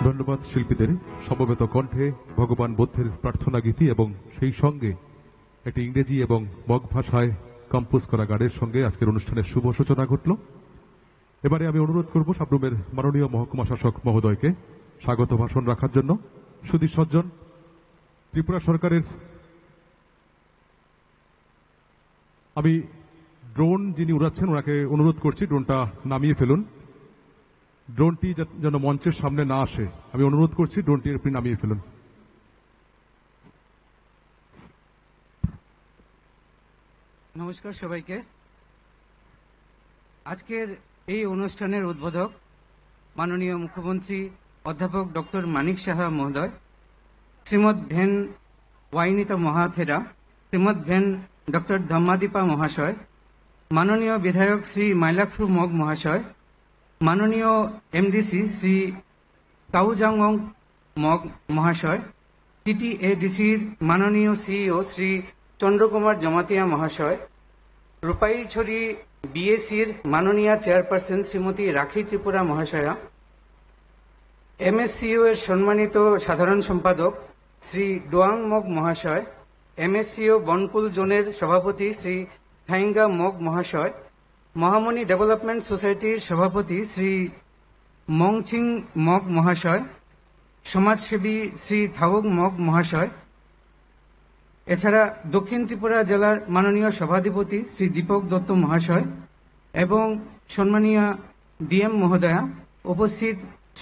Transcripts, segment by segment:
ধন্যবাদ শিল্পীদের সমবেত কণ্ঠে ভগবান বুদ্ধের প্রার্থনা গীতি এবং সেই সঙ্গে একটি ইংরেজি এবং মগ ভাষায় কম্পোজ করা গানের সঙ্গে আজকের অনুষ্ঠানের শুভ সূচনা ঘটল। এবারে আমি অনুরোধ করব সাবরুমের মাননীয় মহকুমা শাসক মহোদয়কে স্বাগত ভাষণ রাখার জন্য। সুধী সজ্জন, ত্রিপুরা সরকারের আমি ড্রোন যিনি উড়াচ্ছেন ওনাকে অনুরোধ করছি ড্রোনটা নামিয়ে ফেলুন। ড্রোনটি যেন মঞ্চের সামনে না আসে, আমি অনুরোধ করছি ড্রোনটি আপনি নামিয়ে ফেলুন। নমস্কার সবাইকে। আজকের এই অনুষ্ঠানের উদ্বোধক মাননীয় মুখ্যমন্ত্রী অধ্যাপক ডক্টর মানিক সাহা মহোদয়, Shrimat Ven Wainita Mahathera, Shrimat Ven doctor Dhammadipa মহাশয়, মাননীয় বিধায়ক শ্রী মাইলাকফু মগ মহাশয়, মাননীয় এমডিসি শ্রী কাউজাংং মগ মহাশয়, টিটিএডিসির মাননীয় সিইও শ্রী চন্দ্রকুমার জমাতিয়া মহাশয়, রূপাইছড়ি বিএসির মাননীয় চেয়ারপারসন শ্রীমতী রাখি ত্রিপুরা মহাশয়া, এমএসসিইউ এর সম্মানিত সাধারণ সম্পাদক শ্রী ডোয়াং মগ মহাশয়, এমএসসিইউ বনকুল জোনের সভাপতি শ্রী থাইঙ্গা মগ মহাশয়, মহামণি ডেভেলপমেন্ট সোসাইটির সভাপতি শ্রী মংচিং মগ মহাশয়, সমাজসেবী শ্রী থাওগ মগ মহাশয়, এছাড়া দক্ষিণ ত্রিপুরা জেলার মাননীয় সভাধিপতি শ্রী দীপক দত্ত মহাশয় এবং সম্মানীয় ডিএম মহোদয়া, উপস্থিত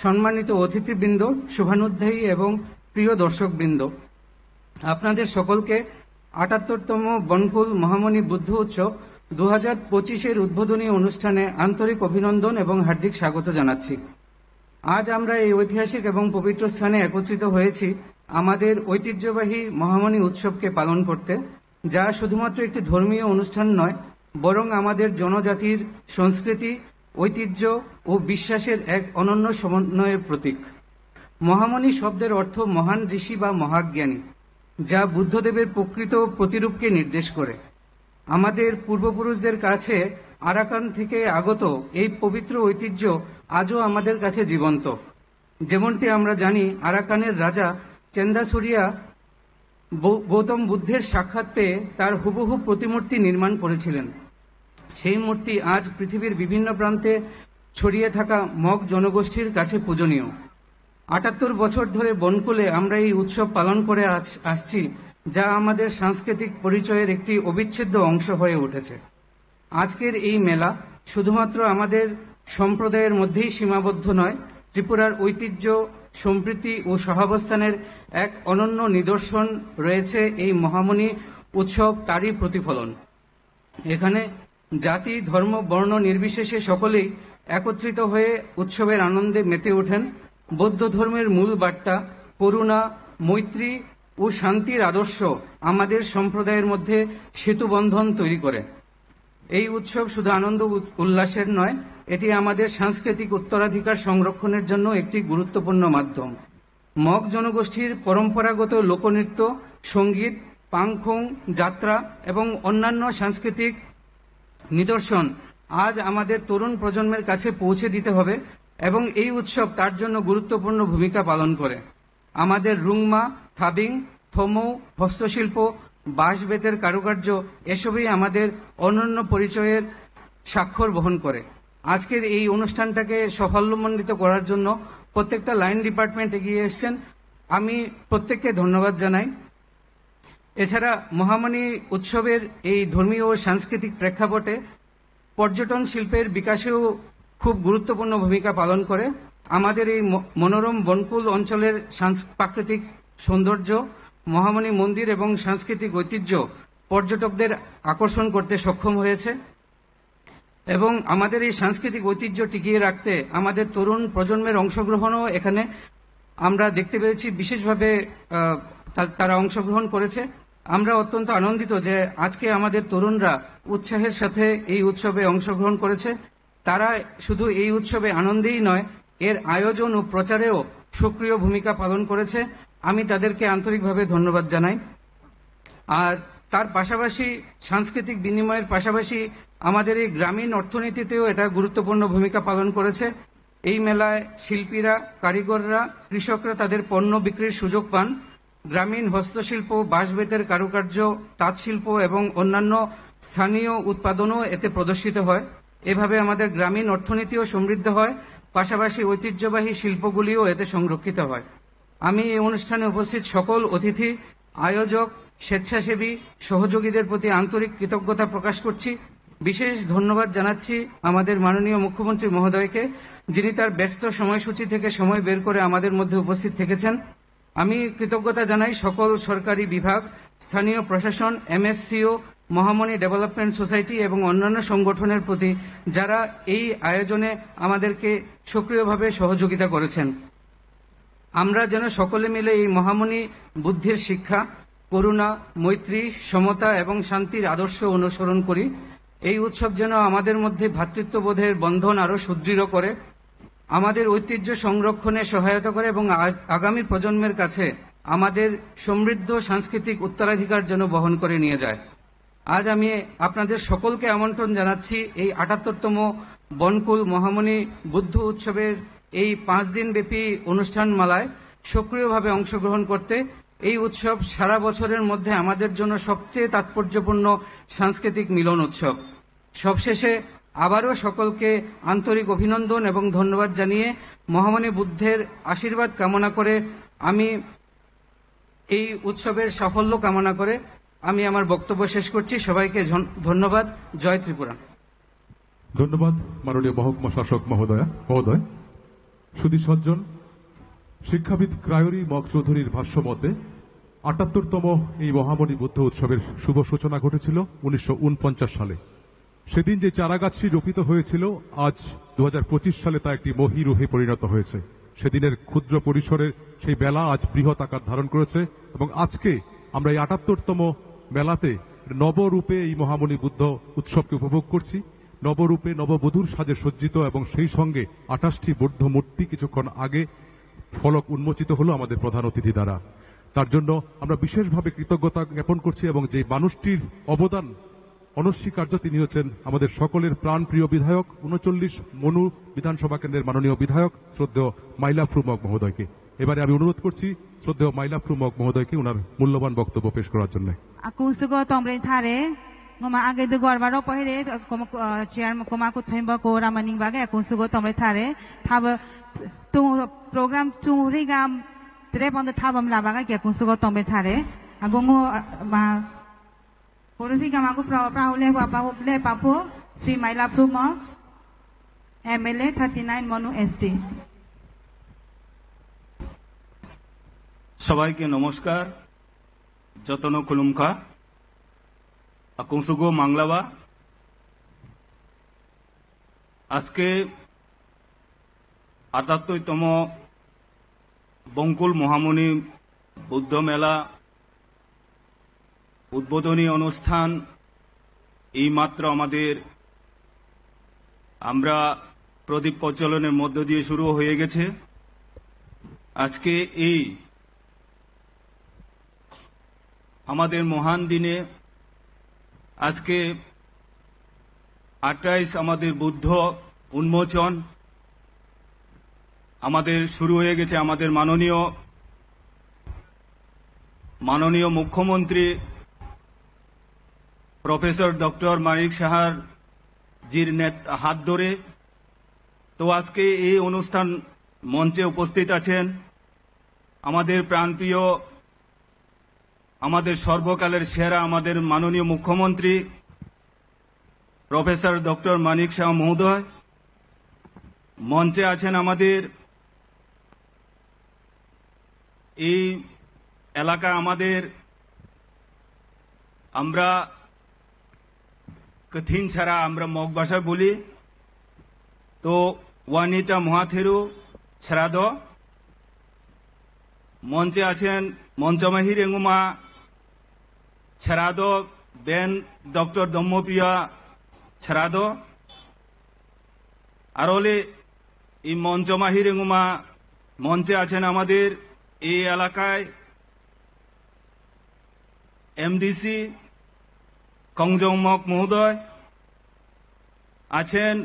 সম্মানিত অতিথিবৃন্দ, শুভানুধ্যায়ী এবং প্রিয় দর্শকবৃন্দ, আপনাদের সকলকে ৭৮তম বনকুল মহামণি বুদ্ধ উৎসব ২০২৫-এর উদ্বোধনী অনুষ্ঠানে আন্তরিক অভিনন্দন এবং হার্দিক স্বাগত জানাচ্ছি। আজ আমরা এই ঐতিহাসিক এবং পবিত্র স্থানে একত্রিত হয়েছি আমাদের ঐতিহ্যবাহী মহামণি উৎসবকে পালন করতে, যা শুধুমাত্র একটি ধর্মীয় অনুষ্ঠান নয়, বরং আমাদের জনজাতির সংস্কৃতি, ঐতিহ্য ও বিশ্বাসের এক অনন্য সমন্বয়ের প্রতীক। মহামণি শব্দের অর্থ মহান ঋষি বা মহাজ্ঞানী, যা বুদ্ধদেবের প্রকৃত প্রতিরূপকে নির্দেশ করে। আমাদের পূর্বপুরুষদের কাছে আরাকান থেকে আগত এই পবিত্র ঐতিহ্য আজও আমাদের কাছে জীবন্ত। যেমনটি আমরা জানি, আরাকানের রাজা চেন্দাসুরিয়া গৌতম বুদ্ধের সাক্ষাৎ পেয়ে তার হুবহু প্রতিমূর্তি নির্মাণ করেছিলেন। সেই মূর্তি আজ পৃথিবীর বিভিন্ন প্রান্তে ছড়িয়ে থাকা মগ জনগোষ্ঠীর কাছে পূজনীয়। ৭৮ বছর ধরে বনকুলে আমরা এই উৎসব পালন করে আসছি, যা আমাদের সাংস্কৃতিক পরিচয়ের একটি অবিচ্ছেদ্য অংশ হয়ে উঠেছে। আজকের এই মেলা শুধুমাত্র আমাদের সম্প্রদায়ের মধ্যেই সীমাবদ্ধ নয়, ত্রিপুরার ঐতিহ্য, সম্প্রীতি ও সহাবস্থানের এক অনন্য নিদর্শন রয়েছে। এই মহামণি উৎসব তারই প্রতিফলন। এখানে জাতি, ধর্ম, বর্ণ নির্বিশেষে সকলেই একত্রিত হয়ে উৎসবের আনন্দে মেতে ওঠেন। বৌদ্ধ ধর্মের মূল বার্তা করুণা, মৈত্রী ও শান্তির আদর্শ আমাদের সম্প্রদায়ের মধ্যে সেতুবন্ধন তৈরি করে। এই উৎসব শুধু আনন্দ উল্লাসের নয়, এটি আমাদের সাংস্কৃতিক উত্তরাধিকার সংরক্ষণের জন্য একটি গুরুত্বপূর্ণ মাধ্যম। মগ জনগোষ্ঠীর পরম্পরাগত লোকনৃত্য, সঙ্গীত, পাংখং, যাত্রা এবং অন্যান্য সাংস্কৃতিক নিদর্শন আজ আমাদের তরুণ প্রজন্মের কাছে পৌঁছে দিতে হবে এবং এই উৎসব তার জন্য গুরুত্বপূর্ণ ভূমিকা পালন করে। আমাদের রুংমা, থাবিং, থমৌ, হস্তশিল্প, বাঁশ বেতের কারুকার্য এসবই আমাদের অনন্য পরিচয়ের স্বাক্ষর বহন করে। আজকের এই অনুষ্ঠানটাকে সাফল্যমণ্ডিত করার জন্য প্রত্যেকটা লাইন ডিপার্টমেন্ট এগিয়ে এসেছেন, আমি প্রত্যেককে ধন্যবাদ জানাই। এছাড়া মহামণি উৎসবের এই ধর্মীয় ও সাংস্কৃতিক প্রেক্ষাপটে পর্যটন শিল্পের বিকাশেও খুব গুরুত্বপূর্ণ ভূমিকা পালন করে। আমাদের এই মনোরম বনকুল অঞ্চলের প্রাকৃতিক সৌন্দর্য, মহামণি মন্দির এবং সাংস্কৃতিক ঐতিহ্য পর্যটকদের আকর্ষণ করতে সক্ষম হয়েছে এবং আমাদের এই সাংস্কৃতিক ঐতিহ্য টিকিয়ে রাখতে আমাদের তরুণ প্রজন্মের অংশগ্রহণও এখানে আমরা দেখতে পেরেছি। বিশেষভাবে তারা অংশগ্রহণ করেছে। আমরা অত্যন্ত আনন্দিত যে আজকে আমাদের তরুণরা উৎসাহের সাথে এই উৎসবে অংশগ্রহণ করেছে। তারা শুধু এই উৎসবে আনন্দেই নয়, এর আয়োজন ও প্রচারেও সক্রিয় ভূমিকা পালন করেছে। আমি তাদেরকে আন্তরিকভাবে ধন্যবাদ জানাই। আর তার পাশাপাশি সাংস্কৃতিক বিনিময়ের পাশাপাশি আমাদের এই গ্রামীণ অর্থনীতিতেও এটা গুরুত্বপূর্ণ ভূমিকা পালন করেছে। এই মেলায় শিল্পীরা, কারিগররা, কৃষকরা তাদের পণ্য বিক্রির সুযোগ পান। গ্রামীণ হস্তশিল্প, বাঁশ-বেতের কারুকার্য, তাঁতশিল্প এবং অন্যান্য স্থানীয় উৎপাদনও এতে প্রদর্শিত হয়। এভাবে আমাদের গ্রামীণ অর্থনীতিও সমৃদ্ধ হয়, পাশাপাশি ঐতিহ্যবাহী শিল্পগুলিও এতে সংরক্ষিত হয়। আমি এই অনুষ্ঠানে উপস্থিত সকল অতিথি, আয়োজক, স্বেচ্ছাসেবী, সহযোগীদের প্রতি আন্তরিক কৃতজ্ঞতা প্রকাশ করছি। বিশেষ ধন্যবাদ জানাচ্ছি আমাদের মাননীয় মুখ্যমন্ত্রী মহোদয়কে, যিনি তার ব্যস্ত সময়সূচি থেকে সময় বের করে আমাদের মধ্যে উপস্থিত থেকেছেন। আমি কৃতজ্ঞতা জানাই সকল সরকারি বিভাগ, স্থানীয় প্রশাসন, এমএসসিও, মহামণি ডেভেলপমেন্ট সোসাইটি এবং অন্যান্য সংগঠনের প্রতি, যারা এই আয়োজনে আমাদেরকে সক্রিয়ভাবে সহযোগিতা করেছেন। আমরা যেন সকলে মিলে এই মহামণি বুদ্ধির শিক্ষা, করুণা, মৈত্রী, সমতা এবং শান্তির আদর্শ অনুসরণ করি। এই উৎসব যেন আমাদের মধ্যে ভ্রাতৃত্ববোধের বন্ধন আরো সুদৃঢ় করে, আমাদের ঐতিহ্য সংরক্ষণে সহায়তা করে এবং আগামী প্রজন্মের কাছে আমাদের সমৃদ্ধ সাংস্কৃতিক উত্তরাধিকার যেন বহন করে নিয়ে যায়। আজ আমি আপনাদের সকলকে আমন্ত্রণ জানাচ্ছি এই ৭৮তম বনকুল মহামণি বুদ্ধ উৎসবের এই 5 দিনব্যাপী অনুষ্ঠানমালায় সক্রিয়ভাবে অংশগ্রহণ করতে। এই উৎসব সারা বছরের মধ্যে আমাদের জন্য সবচেয়ে তাৎপর্যপূর্ণ সাংস্কৃতিক মিলন উৎসব। সবশেষে আবারও সকলকে আন্তরিক অভিনন্দন এবং ধন্যবাদ জানিয়ে মহামণি বুদ্ধের আশীর্বাদ কামনা করে আমি এই উৎসবের সাফল্য কামনা করে আমি আমার বক্তব্য শেষ করছি। সবাইকে ধন্যবাদ। জয় ত্রিপুরা। ধন্যবাদ মাননীয় মহকুমা শাসক মহোদয়। সুধী সজ্জন, শিক্ষাবিদ ক্রায়রি মগ চৌধুরীর ভাষ্য মতে ৭৮তম এই মহামণি বুদ্ধ উৎসবের শুভ সূচনা ঘটেছিল ১৯৪৯ সালে। সেদিন যে চারাগাছটি রোপিত হয়েছিল, আজ ২০২৫ সালে তা একটি মহীরুহে পরিণত হয়েছে। সেদিনের ক্ষুদ্র পরিসরের সেই বেলা আজ বৃহৎ আকার ধারণ করেছে এবং আজকে আমরা এই ৭৮তম মেলাতে নবরূপে এই মহামণি বুদ্ধ উৎসবকে উপভোগ করছি। নবরূপে নববধূর সাজে সজ্জিত এবং সেই সঙ্গে ২৮টি বৌদ্ধ মূর্তি কিছুক্ষণ আগে ফলক উন্মোচিত হলো আমাদের প্রধান অতিথি দ্বারা। তার জন্য আমরা বিশেষভাবে কৃতজ্ঞতা জ্ঞাপন করছি এবং যে মানুষটির অবদান অনস্বীকার্য, তিনি হচ্ছেন আমাদের সকলের প্রাণপ্রিয় বিধায়ক ৩৯ মনু বিধানসভা কেন্দ্রের মাননীয় বিধায়ক শ্রদ্ধেয় মাইলাফরু মগ মহোদয়কে। এবারে আমি অনুরোধ করছি শ্রদ্ধেয় মাইলাফরু মগ মহোদয়কে ওনার মূল্যবান বক্তব্য পেশ করার জন্য। ngoma age de gorwaro pahire chair koma ko thaimba ko ramaning bage akunsugo tomre thare thaba tu program tu rigam tre bond thabam labaga ke akunsugo tomre thare agongo ma korori gama ko praule baba le papo Sri Mailapru Mog MLA 39 Monu SD। সবাইকে নমস্কার, যতন খুলুমকা আকুংসুগো মাংলাবা। আজকে ৭৮তম বঙ্কুল মহামণি বুদ্ধ মেলা উদ্বোধনী অনুষ্ঠান এইমাত্র আমরা প্রদীপ প্রজ্বলনের মধ্য দিয়ে শুরু হয়ে গেছে। আজকে এই আমাদের মহান দিনে আজকে ২৮ আমাদের বুদ্ধ উন্মোচন আমাদের শুরু হয়ে গেছে। আমাদের মাননীয় মুখ্যমন্ত্রী প্রফেসর ডক্টর মানিক সাহার জির হাত ধরে। তো আজকে এই অনুষ্ঠান মঞ্চে উপস্থিত আছেন আমাদের প্রাণপ্রিয়, আমাদের সর্বকালের সেরা, আমাদের মাননীয় মুখ্যমন্ত্রী প্রফেসর ডক্টর মানিক শাহ মহোদয়। মঞ্চে আছেন আমাদের এই এলাকা, আমরা কথিন ছাড়া আমরা মগ ভাষায় বলি, তো ওয়ানিতা মহাথেরু শ্রাদ্ধ। মঞ্চে আছেন মঞ্চমাহি রেঙ্গুমা শ্রাদ্ধ বেন ডক্টর দম্মপিয়া শ্রাদ্ধ। আর হলে এই মঞ্চমাহি রেঙ্গুমা মঞ্চে আছেন আমাদের এই এলাকায় এমডিসি কংজং মগ মহোদয়, আছেন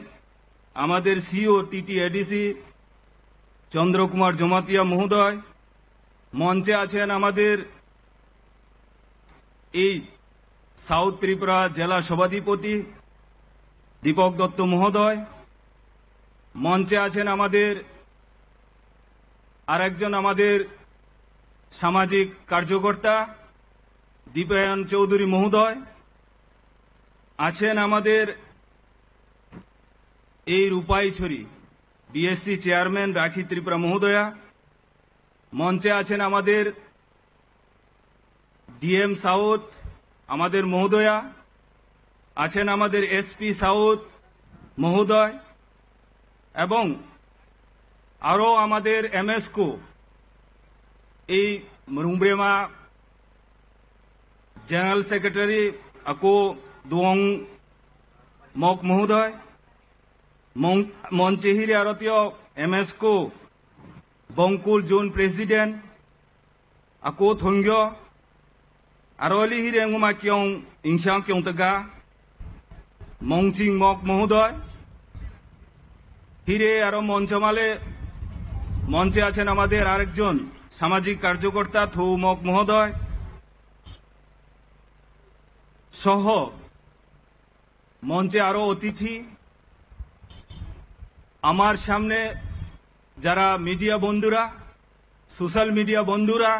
আমাদের CEO TT ADC Chandrakumar Jamatia মহোদয়, মঞ্চে আছেন আমাদের এই সাউথ ত্রিপুরা জেলা সভাধিপতি দীপক দত্ত মহোদয়, মঞ্চে আছেন আমাদের আরেকজন আমাদের সামাজিক কার্যকর্তা দীপায়ন চৌধুরী মহোদয়, আছেন আমাদের এই রূপাইছড়ি বিএসসি চেয়ারম্যান রাখি ত্রিপুরা মহোদয়া, মঞ্চে আছেন আমাদের ডিএম সাউথ আমাদের মহোদয়া, আছেন আমাদের এসপি সাউথ মহোদয়, এবং আরো আমাদের এমএসকো এই রুমব্রেমা জেনারেল সেক্রেটারি আকো দুয়ং মক মহোদয়, মঞ্চে হিরে আরতীয় এমএসকো বঙ্কুল জোন প্রেসিডেন্ট আকো থঙ্গ আরলি হিরে nguma kyong ইংসাং kyong taga মংচিং মক মহোদয়, হিরে আরো মঞ্চমালে মঞ্চে আছেন আমাদের আরেকজন সামাজিক কার্যকর্তা থৌ মক মহোদয় সহ মঞ্চে আরো অতিথি, আমার সামনে যারা মিডিয়া বন্ধুরা, সোশ্যাল মিডিয়া বন্ধুরা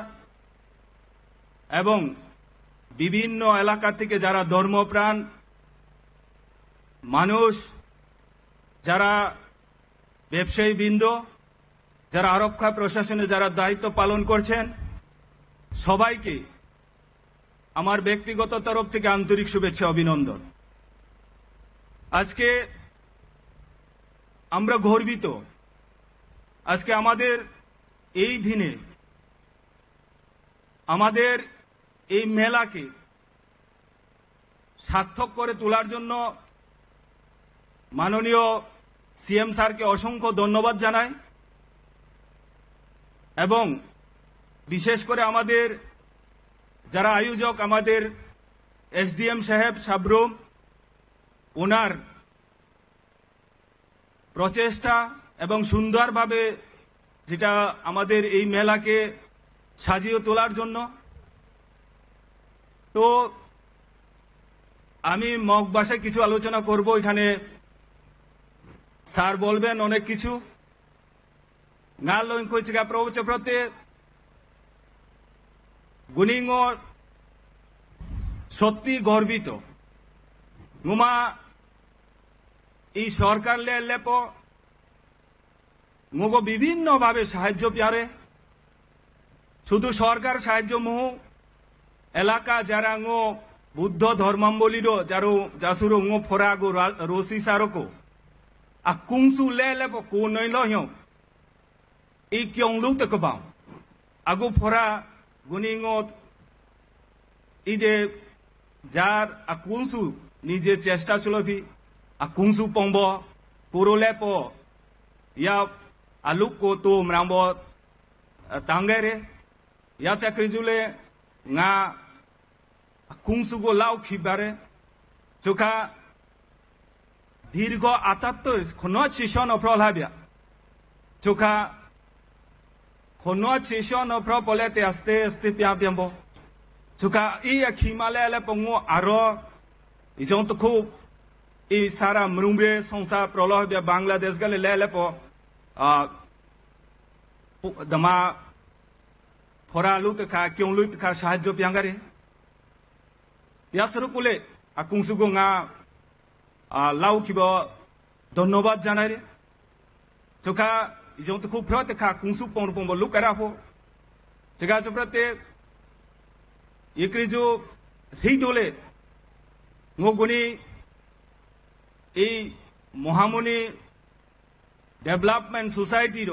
এবং বিভিন্ন এলাকা থেকে যারা ধর্মপ্রাণ মানুষ, যারা ব্যবসায়ী বৃন্দ, যারা আরক্ষা প্রশাসনে যারা দায়িত্ব পালন করছেন, সবাইকে আমার ব্যক্তিগত তরফ থেকে আন্তরিক শুভেচ্ছা অভিনন্দন। আজকে আমরা গর্বিত, আজকে আমাদের এই দিনে আমাদের এই মেলাকে সার্থক করে তোলার জন্য মাননীয় সিএম স্যারকে অসংখ্য ধন্যবাদ জানাই, এবং বিশেষ করে আমাদের যারা আয়োজক আমাদের এসডিএম সাহেব সাবরুম, ওনার প্রচেষ্টা এবং সুন্দরভাবে যেটা আমাদের এই মেলাকে সাজিয়ে তোলার জন্য। তো আমি মগ ভাষায় কিছু আলোচনা করব, এখানে স্যার বলবেন অনেক কিছু। ngalong ko chiga proche prote গুনিঙ্গো সত্যি গর্বিত নুমা এই সরকার লেপ মুগো বিভিন্ন ভাবে সাহায্য পিয়ারে শুধু সরকার সাহায্য মুহু এলাকা যারা ngো বুদ্ধ ধর্মাম্বলির যারো জাসুরো ngো ফরাগো রসি সারকো আকুংসু লেপ কো নইল হিও এই কিয়ং লুক তকবাম আগু ফরা গুনিঙ্গো ইদে যার আকুংসু নিজে চেষ্টা চলবি আকুংসু পংব পুরোলেপ ইয়া আলুক কো তো মরাম্ব তাঙ্গেরে ইয়া চাকরি জুলে nga আকুংসু গো লাউ খিবারে চোখা দীর্ঘ 78 খনো চিশন অফ্রলাবিয়া চোখা খনো চিশন অফ্র পলেতে আস্তে আস্তে পিয়াবিয়াম্ব চোখা ই খিমালে আলে পঙ্গো আরো ইজন তো খুব এই সারা মরুমরে সংসার প্রলহবিয়া বাংলাদেশ গেলে লেলেপ দমা ফরা লুতখা কিয়ং লুতখা সাহায্য পিয়াঙ্গারে ইয়াসরু কুলে আকুংসুগো nga লাউ কিব ধন্যবাদ জানাই রে চোখা ইজন তো খুব প্রতে খা কুংসু পং পং লুকারা হো চেগা চপ্রতে ইক্রিজু সেই দোলে ngoguni এই মহামনি ডেভেলপমেন্ট সোসাইটির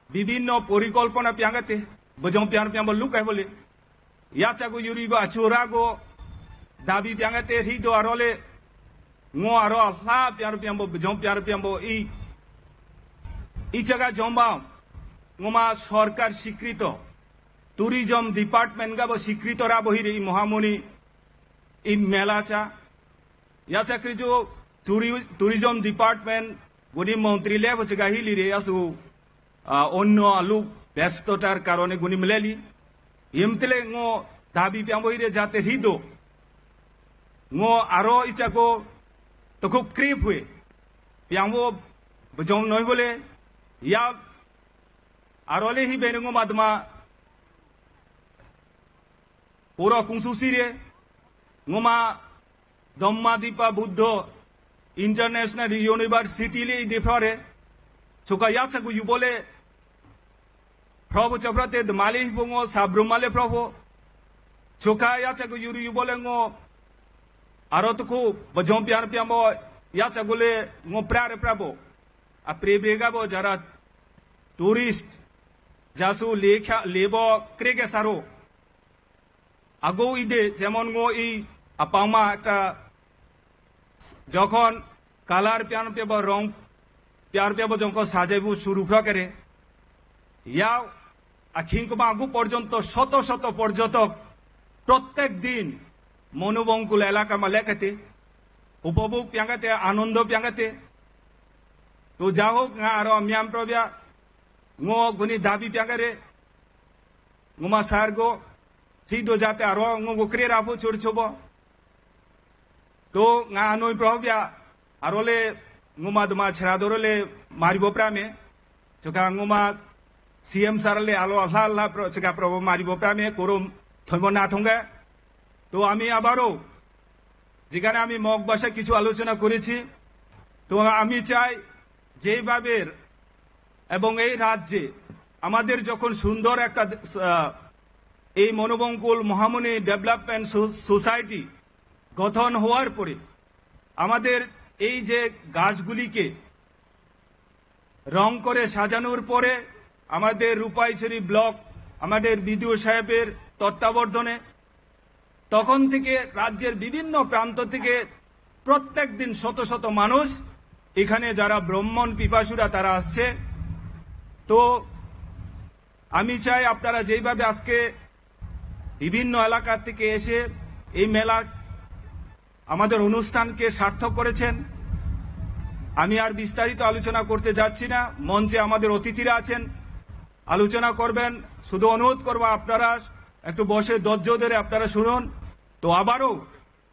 বিভিন্ন পরিকল্পনা পিয়াঙ্গাতে বজং পিয়ান পিয়াম লুকাই বলে ইয়াচাগো ইউরিবা চোরাগো দাবি পিয়াঙ্গাতে সেই দো আরলে ngো আরো আল্লাহ পিয়ান পিয়াম বজং পিয়ান পিয়াম এই জায়গা জম্বা ngোমা সরকার স্বীকৃত ট্যুরিজম ডিপার্টমেন্ট গাবো স্বীকৃত রা বহিরে এই মহামনি এই মেলাচা ইয়া চাকরি जो tourism department গুনি মন্ত্রী লে বচগা হিলি রে আসু অন্য আলু ব্যস্ততার কারণে গুনি মিলেলি ইমতলে ngো দাবি পিয়ামবইরে যাতে হিদো ngো আরো ইচাকো তো খুব ক্রিপ হুয়ে পিয়ামবো বজং নই বলে ইয়া আরলে হি বেনগো মাদমা পুরো কুংসুসিরে ngoma Dhammadipa Buddha International University le defore chuka yacha gu yubole Prabhu chaprate de malih bungo sabrumale Prabhu chuka yacha gu yuri yubole ngo arotuku bajom pian piamo yacha gule ngo prare Prabhu a prebrega bo jara tourist jasu lekha lebo krege saro ago ide jemon ngo ei আপামা একটা যখন colour পিয়ান পেব রং peer পেব যখন সাজাইবু শুরু করে ইয়াও আখিংকমা আগু পর্যন্ত শত শত পর্যটক প্রত্যেক দিন মনোবঙ্কুল এলাকা মা লেখাতে উপভোগ পিয়াঙ্গাতে আনন্দ পিয়াঙ্গাতে তো যা হোক আরো মিয়াম প্রবিয়া ngো গুনি দাবি পিয়াঙ্গারে ngোমা সারগো ঠিক দো যাতে আরো ngো গোকরে রাফো ছোট ছোব তো nga noi probia arole nguma duma chradorole maribo prame choka nguma CM sarale alo Allah choka probo maribo prame korum thonbo na thonga তো আমি আবারও যেখানে আমি মগ ভাষায় কিছু আলোচনা করেছি তো আমি চাই যেভাবে এবং এই রাজ্যে আমাদের যখন সুন্দর একটা এই মনোবঙ্কুল মহামনি ডেভেলপমেন্ট সোসাইটি গঠন হওয়ার পরে আমাদের এই যে গাছগুলিকে রং করে সাজানোর পরে আমাদের রূপাইছড়ি ব্লক আমাদের বিডিও সাহেবের তত্ত্বাবধানে তখন থেকে রাজ্যের বিভিন্ন প্রান্ত থেকে প্রত্যেক দিন শত শত মানুষ এখানে যারা ব্রাহ্মণ পিপাসুরা তারা আসছে তো আমি চাই আপনারা যেভাবে আজকে বিভিন্ন এলাকা থেকে এসে এই মেলা আমাদের অনুষ্ঠানকে সার্থক করেছেন আমি আর বিস্তারিত আলোচনা করতে যাচ্ছি না মঞ্চে আমাদের অতিথিরা আছেন আলোচনা করবেন শুধু অনুরোধ করব আপনারা একটু বসে ধৈর্য ধরে আপনারা শুনুন তো আবারও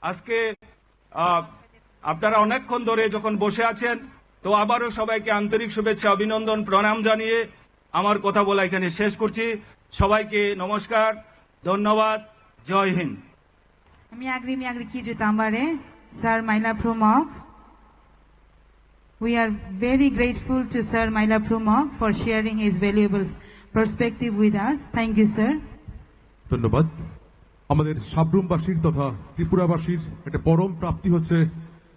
আজকে আপনারা অনেকক্ষণ ধরে যখন বসে আছেন তো আবারও সবাইকে আন্তরিক শুভেচ্ছা অভিনন্দন প্রণাম জানিয়ে আমার কথা বলা এখানে শেষ করছি সবাইকে নমস্কার ধন্যবাদ জয় Hind Miagri Kiju Tambare, Sir Maila Prumok. We are very grateful to Sir Maila Prumok for sharing his valuable perspective with us. Thank you, sir. ধন্যবাদ আমাদের সাবরুমবাসীর তথা ত্রিপুরাবাসীর একটা পরম প্রাপ্তি হচ্ছে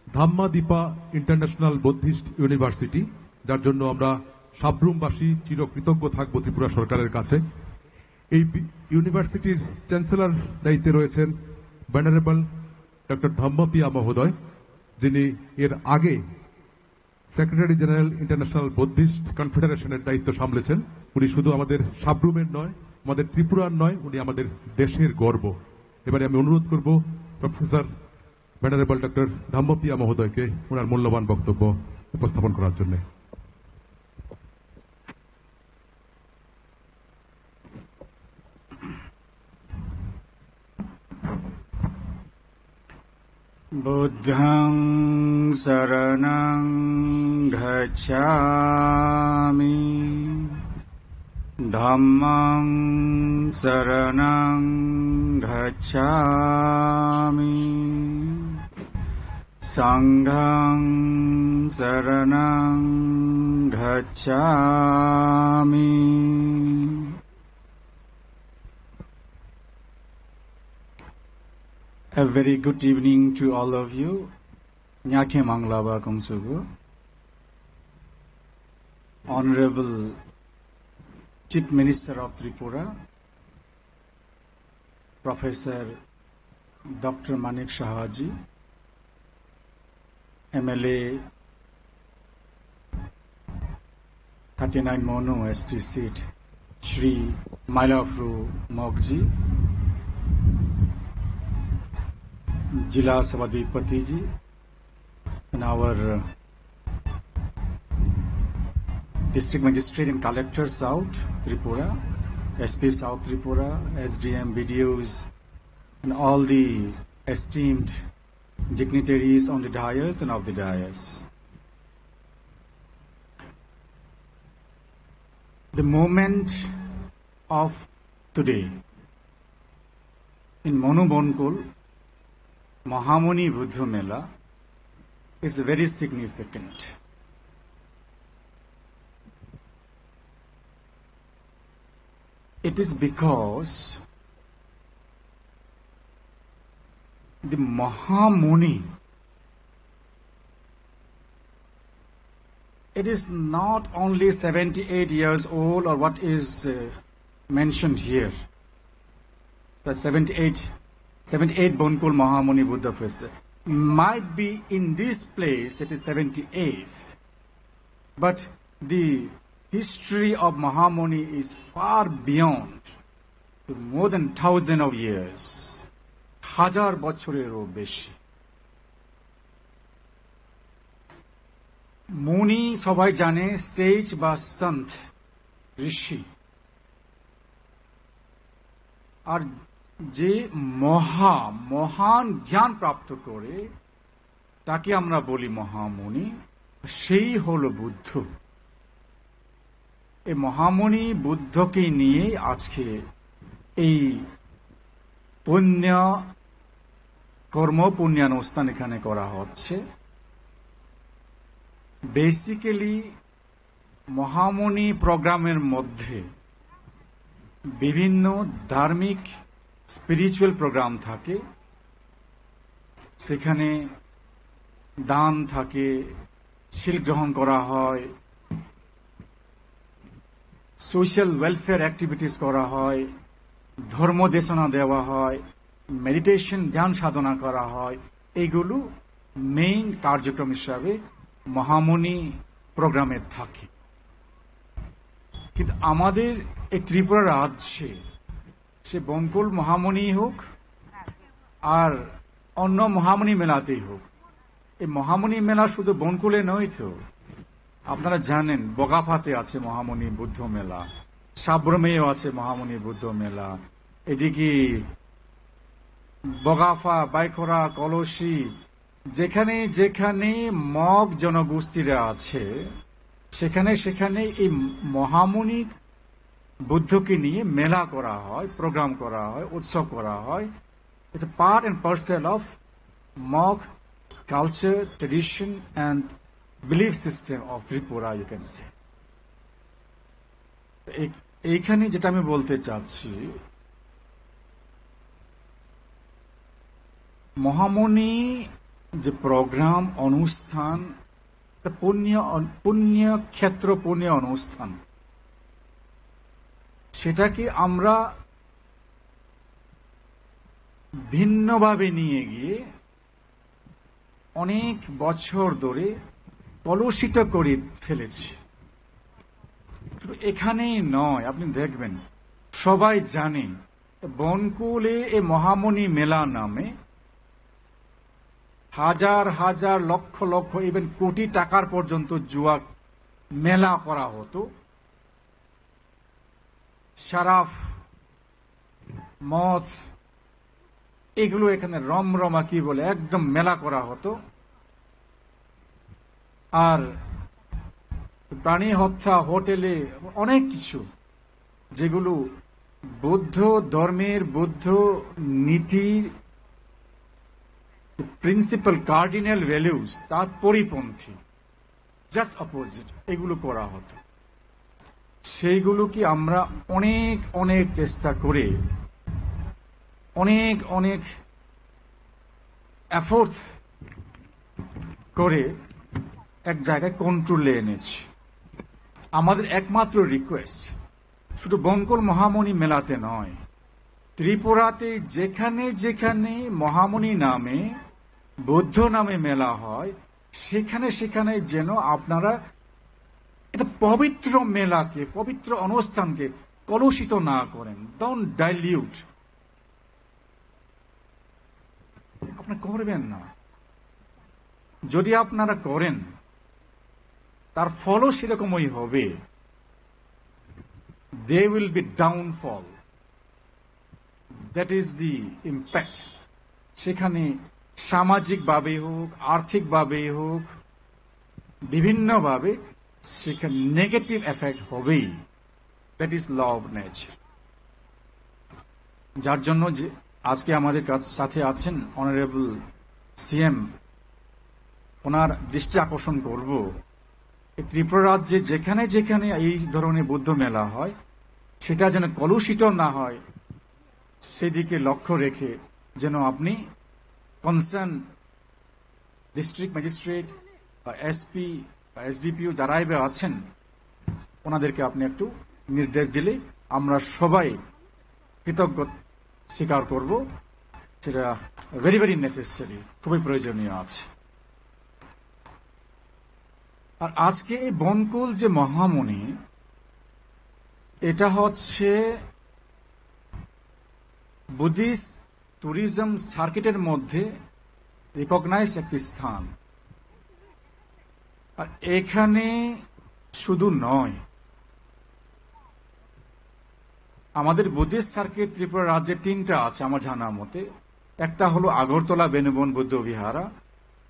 ধাম্মাদিপা ইন্টারন্যাশনাল বুদ্ধিস্ট ইউনিভার্সিটি যার জন্য আমরা সাবরুমবাসী চিরকৃতজ্ঞ থাকব ত্রিপুরা সরকারের কাছে এই ইউনিভার্সিটির চ্যান্সেলর দায়িত্বে রয়েছেন ভেনারেবল ডক্টর ধাম্মাপিয়া মহোদয় যিনি এর আগে সেক্রেটারি জেনারেল ইন্টারন্যাশনাল বুদ্ধিস্ট কনফেডারেশনের দায়িত্ব সামলেছেন উনি শুধু আমাদের সাবরুমের নয় আমাদের ত্রিপুরার নয় উনি আমাদের দেশের গর্ব এবারে আমি অনুরোধ করব প্রফেসর ভেনারেবল ডক্টর ধাম্মাপিয়া মহোদয়কে ওনার মূল্যবান বক্তব্য উপস্থাপন করার জন্য Buddhaং শরণং গচ্ছামি ধাম্মাং শরণং গচ্ছামি সংঘং শরণং গচ্ছামি A very good evening to all of you. Nyake Manglaba Kumsugu. Honorable Chief Minister of Tripura, Professor Dr. Manik Shahaji, MLA 39 Mono ST seat, Shri Mailapuru Mogji, जिला सभाधिपति जी, and our District Magistrate and Collector South Tripura, SP South Tripura, SDM, BDOs, and all the esteemed dignitaries on the dais and of the dais. The moment of today in Monu Bonkul, Mahamuni Buddha Mela, is very significant. It is because the Mahamuni, it is not only 78 years old or what is mentioned here. The 78 Bonkul Mahamuni Buddha Festival. Might be in this place it is 78th, but the history of Mahamuni is far beyond, more than 1,000 of years. হাজার বছরেরও বেশি। মুনি সবাই জানে সেজ বা সন্ত ঋষি, আর যে মহান জ্ঞান প্রাপ্ত করে তাকে আমরা বলি মহামুনি, সেই হলো বুদ্ধ। এই মহামুনি বুদ্ধকে নিয়ে আজকে এই পুণ্যানুষ্ঠান এখানে করা হচ্ছে। বেসিক্যালি মহামুনি প্রোগ্রামের মধ্যে বিভিন্ন ধার্মিক স্পিরিচুয়াল প্রোগ্রাম থাকে, সেখানে দান থাকে, শিল গ্রহণ করা হয়, সোশ্যাল ওয়েলফেয়ার অ্যাক্টিভিটিস করা হয়, ধর্ম দেশনা দেওয়া হয়, মেডিটেশন ধ্যান সাধনা করা হয়। এইগুলো মেইন কার্যক্রম হিসাবে মহামুনি প্রোগ্রামে থাকে। কিন্তু আমাদের এই ত্রিপুরা রাজ্যে সে বনকুল মহামুনি হোক আর অন্য মহামুনি মেলাতেই হোক, এই মহামুনি মেলা শুধু বনকুলে নয় তো, আপনারা জানেন বগাফাতে আছে মহামুনি বুদ্ধ মেলা, সাব্রমেও আছে মহামুনি বুদ্ধ মেলা, এদিকে বগাফা, বাইখরা, কলসি, যেখানে যেখানে মগ জনগোষ্ঠীরা আছে সেখানে সেখানে এই মহামুনি বুদ্ধকে নিয়ে মেলা করা হয়, প্রোগ্রাম করা হয়, উৎসব করা হয়। It's a part and parcel of Mog culture, tradition and belief system of Tripura, you can say. এইখানে যেটা আমি বলতে চাচ্ছি, মহামুনি যে প্রোগ্রাম অনুষ্ঠান, পুণ্যক্ষেত্র পুণ্য অনুষ্ঠান, সেটাকে আমরা ভিন্নভাবে নিয়ে গিয়ে অনেক বছর ধরে কলুষিত করে ফেলেছি। শুধু এখানেই নয়, আপনি দেখবেন সবাই জানে বনকুলে এ মহামুনি মেলা নামে হাজার হাজার লক্ষ লক্ষ ইভেন কোটি টাকার পর্যন্ত জুয়া মেলা করা হতো। শরাফ, মদ, এগুলো এখানে রমরমা কি বলে একদম মেলা করা হতো। আর প্রাণী হত্যা, হোটেলে অনেক কিছু, যেগুলো বৌদ্ধ ধর্মের, বৌদ্ধ নীতির প্রিন্সিপাল কার্ডিনাল ভ্যালুজ তার পরিপন্থী, জাস্ট অপোজিট, এগুলো করা হতো। সেইগুলো কি আমরা অনেক অনেক চেষ্টা করে, অনেক অনেক এফোর্ট করে এক জায়গায় কন্ট্রোলে এনেছি। আমাদের একমাত্র রিকোয়েস্ট শুধু বনকুল মহামুনি মেলাতে নয়, ত্রিপুরাতে যেখানে যেখানে মহামুনি নামে, বৌদ্ধ নামে মেলা হয়, সেখানে সেখানে যেন আপনারা এটা পবিত্র মেলাকে, পবিত্র অনুষ্ঠানকে কলুষিত না করেন। ডোন্ট ডাইলিউট, আপনি করবেন না। যদি আপনারা করেন তার ফলও সেরকমই হবে। They will be downfall, that is the impact. সেখানে সামাজিকভাবে হোক, আর্থিকভাবে হোক, বিভিন্নভাবে সেখানে নেগেটিভ এফেক্ট হবেই। That is law of nature. যার জন্য যে আজকে আমাদের সাথে আছেন অনারেবল সিএম, ওনার দৃষ্টি আকর্ষণ করব, ত্রিপুরা রাজ্যে যেখানে যেখানে এই ধরনের বৌদ্ধ মেলা হয় সেটা যেন কলুষিত না হয়, সেদিকে লক্ষ্য রেখে যেন আপনি কনসার্ন ডিস্ট্রিক্ট ম্যাজিস্ট্রেট বা এসপি বা এসডিপিও যারাই বা আছেন, ওনাদেরকে আপনি একটু নির্দেশ দিলে আমরা সবাই কৃতজ্ঞ স্বীকার করব। সেটা ভেরি ভেরি নেসেসারি, খুবই প্রয়োজনীয় আছে। আর আজকে এই বনকুল যে মহামণি, এটা হচ্ছে বুদ্ধিস্ট ট্যুরিজম সার্কিটের মধ্যে রিকগনাইজ একটি স্থান। আর এখানে শুধু নয়, আমাদের বুদ্ধিস্ট সার্কিট ত্রিপুরা রাজ্যে 3টা আছে আমার জানা মতে। একটা হলো আগরতলা বেনুবন বৌদ্ধ বিহারা,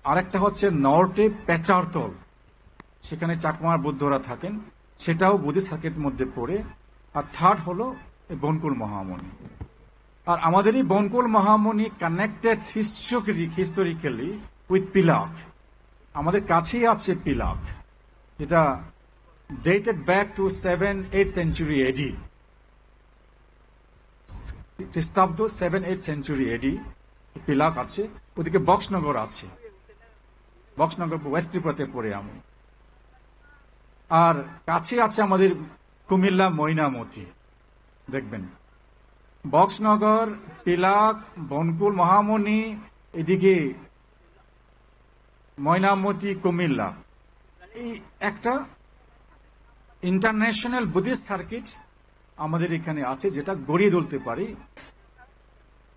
আর একটা হচ্ছে নর্থে পেচারতল, সেখানে চাকমা বুদ্ধরা থাকেন, সেটাও বুদ্ধিস্ট সার্কিটের মধ্যে পড়ে। আর থার্ড হলো বনকুল মহামণি। আর আমাদের এই Bankul Mahamani connected historically with Pilak. আমাদের কাছেই আছে পিলাক, যেটা dated back to 7-8 century AD, খ্রিস্টাব্দ 7-8 সেঞ্চুরি এডি পিলাক আছে। ওদিকে বক্সনগর আছে, বক্সনগর ওয়েস্ট ত্রিপুরাতে পড়ে আমি। আর কাছে আছে আমাদের কুমিল্লা ময়নামতি। দেখবেন বক্সনগর, পিলাক, বনকুল মহামণি, এদিকে ময়নামতি, কুমিল্লা, এই একটা ইন্টারন্যাশনাল বুদ্ধিস্ট সার্কিট আমাদের এখানে আছে, যেটা গড়িয়ে তুলতে পারি।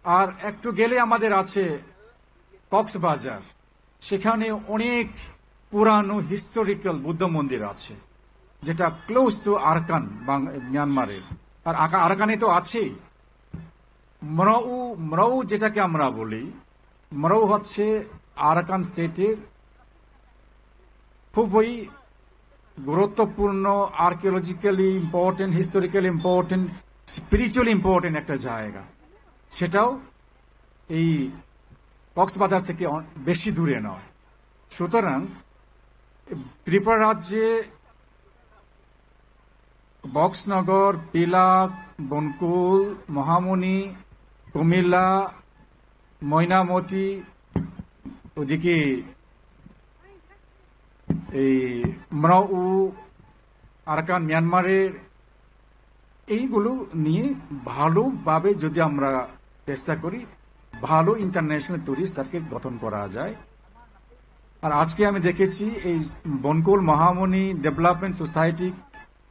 আর একটু গেলে আমাদের আছে কক্সবাজার, সেখানে অনেক পুরানো হিস্টোরিক্যাল বুদ্ধ মন্দির আছে, যেটা ক্লোজ টু আরাকান মিয়ানমারের। আর আরাকানে তো আছেই মরৌ, যেটাকে আমরা বলি, মরৌ হচ্ছে আরাকান স্টেটের খুবই গুরুত্বপূর্ণ, archaeologically important, historically important, spiritually important একটা জায়গা। সেটাও এই কক্সবাজার থেকে বেশি দূরে নয়। সুতরাং ত্রিপুরা রাজ্যে বক্সনগর, পিলাক, বনকুল মহামণি, কুমিল্লা, ময়নামতি, ওদিকে এই মরৌ, আরাকান মিয়ানমারের, এইগুলো নিয়ে ভালোভাবে যদি আমরা চেষ্টা করি, ভালো ইন্টারন্যাশনাল ট্যুরিস্ট সার্কিট গঠন করা যায়। আর আজকে আমি দেখেছি এই বনকুল মহামণি ডেভেলপমেন্ট সোসাইটি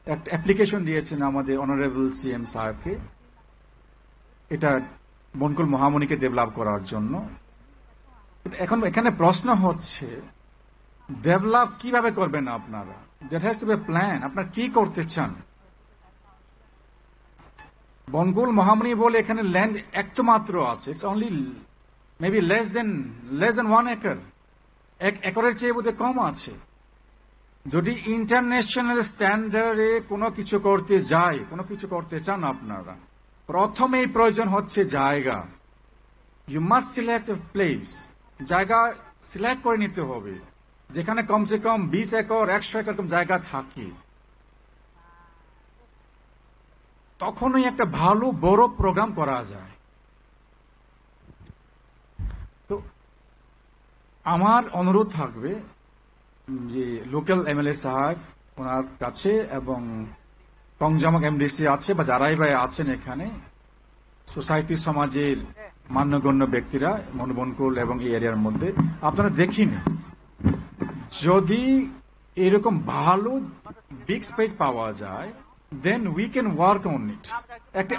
একটা অ্যাপ্লিকেশন দিয়েছেন আমাদের অনারেবল সিএম সাহেবকে, এটা বনকুল মহামণিকে ডেভেলপ করার জন্য। এখন এখানে প্রশ্ন হচ্ছে, ডেভেলপ কিভাবে করবেন আপনারা? That has to be plan. আপনারা কি করতে চান? বনকুল মহামণি বলে এখানে ল্যান্ড একটু মাত্র আছে, it's only maybe less than 1 acre, 1 একরের চেয়ে বোধহয় কম আছে। যদি ইন্টারন্যাশনাল স্ট্যান্ডার্ডে কোনো কিছু করতে যায়, কোনো কিছু করতে চান আপনারা, প্রথমেই প্রয়োজন হচ্ছে জায়গা। You must select a place. জায়গা সিলেক্ট করে নিতে হবে যেখানে কমসে কম 20 একর 100 একর জায়গা থাকে। তখনই একটা ভালো বড় প্রোগ্রাম করা যায়। তো আমার অনুরোধ থাকবে যে লোকাল এমএলএ সাহেব ওনার কাছে, এবং কংজামক এমডিসি আছে বা যারাই ভাই আছেন এখানে, সোসাইটি সমাজের মান্যগণ্য ব্যক্তিরা বনকুল এবং এই এরিয়ার মধ্যে, আপনারা দেখিন যদি এরকম ভালো বিগ স্পেস পাওয়া যায়, then we can work on it. একটা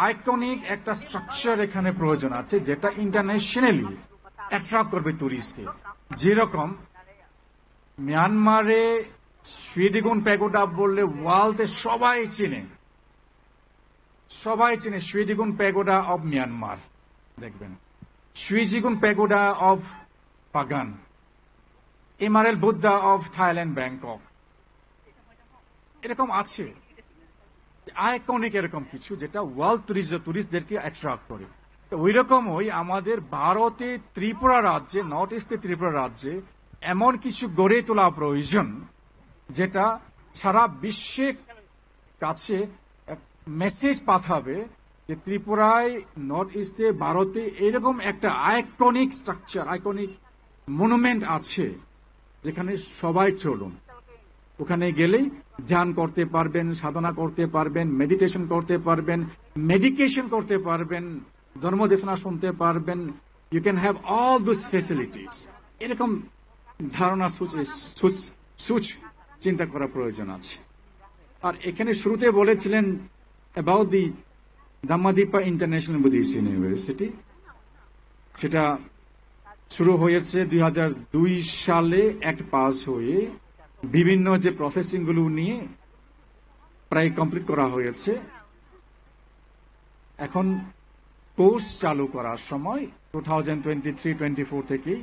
আইকনিক একটা স্ট্রাকচার এখানে প্রয়োজন আছে, যেটা ইন্টারন্যাশনালি অ্যাট্রাক্ট করবে টুরিস্টকে। যেরকম মিয়ানমারে সুইডিগুন প্যাগোডা বললে ওয়ার্ল্ডে সবাই চেনে সুইডিগুন প্যাগোডা অব মিয়ানমার, দেখবেন Shwezigon pagoda of Pagan, emerald Buddha of Thailand Bangkok, এরকম আছে আইকনিক এরকম কিছু যেটা ওয়ার্ল্ড টুরিস্টদেরকে অ্যাট্রাক্ট করে। ওই রকমই আমাদের ভারতে ত্রিপুরা রাজ্যে, নর্থ ইস্টে ত্রিপুরা রাজ্যে এমন কিছু গড়ে তোলা প্রয়োজন যেটা সারা বিশ্বের কাছে মেসেজ পাঠাবে যে ত্রিপুরায়, নর্থ ইস্টে, ভারতে এরকম একটা আইকনিক স্ট্রাকচার, আইকনিক মনুমেন্ট আছে যেখানে সবাই চলুন। ওখানে গেলেই ধ্যান করতে পারবেন, সাধনা করতে পারবেন, মেডিটেশন করতে পারবেন, মেডিকেশন করতে পারবেন, ধর্মদেশনা শুনতে পারবেন। You can have all this facilities. এরকম ধারণা সুচ চিন্তা করা প্রয়োজন আছে। আর এখানে শুরুতে বলেছিলেন about the Dhammadipa international Buddhist university, সেটা শুরু হয়েছে 2002 সালে অ্যাক্ট পাস হয়ে বিভিন্ন যে প্রসেসিং গুলো নিয়ে প্রায় কমপ্লিট করা হয়েছে। এখন কোর্স চালু করার সময় 2023-24 থেকেই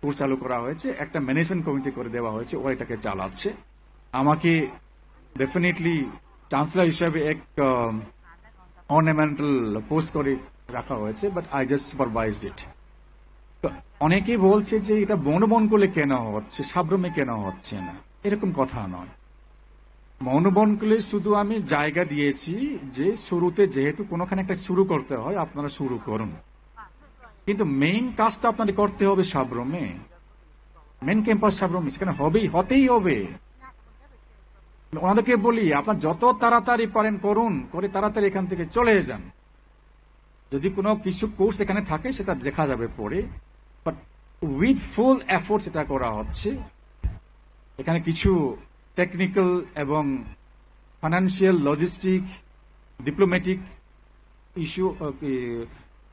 কোর্স চালু করা হয়েছে, একটা ম্যানেজমেন্ট কমিটি করে দেওয়া হয়েছে, ওরা এটাকে চালাচ্ছে। আমাকে ডেফিনেটলি চ্যান্সেলর হিসাবে এক অর্নামেন্টাল পোস্ট করে রাখা হয়েছে, বাট আই জাস্ট সুপারভাইজ ইট। অনেকেই বলছে যে এটা বনবনকুলে কেন হচ্ছে, সাব্রমে কেন হচ্ছে না, এরকম কথা নয়। বনবনকুলে শুধু আমি জায়গা দিয়েছি যে শুরুতে যেহেতু কোনোখানে একটা শুরু করতে হয়, আপনারা শুরু করুন, কিন্তু মেইন কাজটা আপনাদের করতে হবে সাব্রমে, মেইন ক্যাম্পাস সাব্রমে, সেখানে হতেই হবে। ওনাদেরকে বলি আপনার যত তাড়াতাড়ি পারেন করুন, করে তাড়াতাড়ি এখান থেকে চলে যান। যদি কোনো কিছু কোর্স এখানে থাকে সেটা দেখা যাবে পরে, বাট উইথ ফুল এফোর্ট সেটা করা হচ্ছে। এখানে কিছু টেকনিক্যাল এবং financial, logistic, diplomatic issue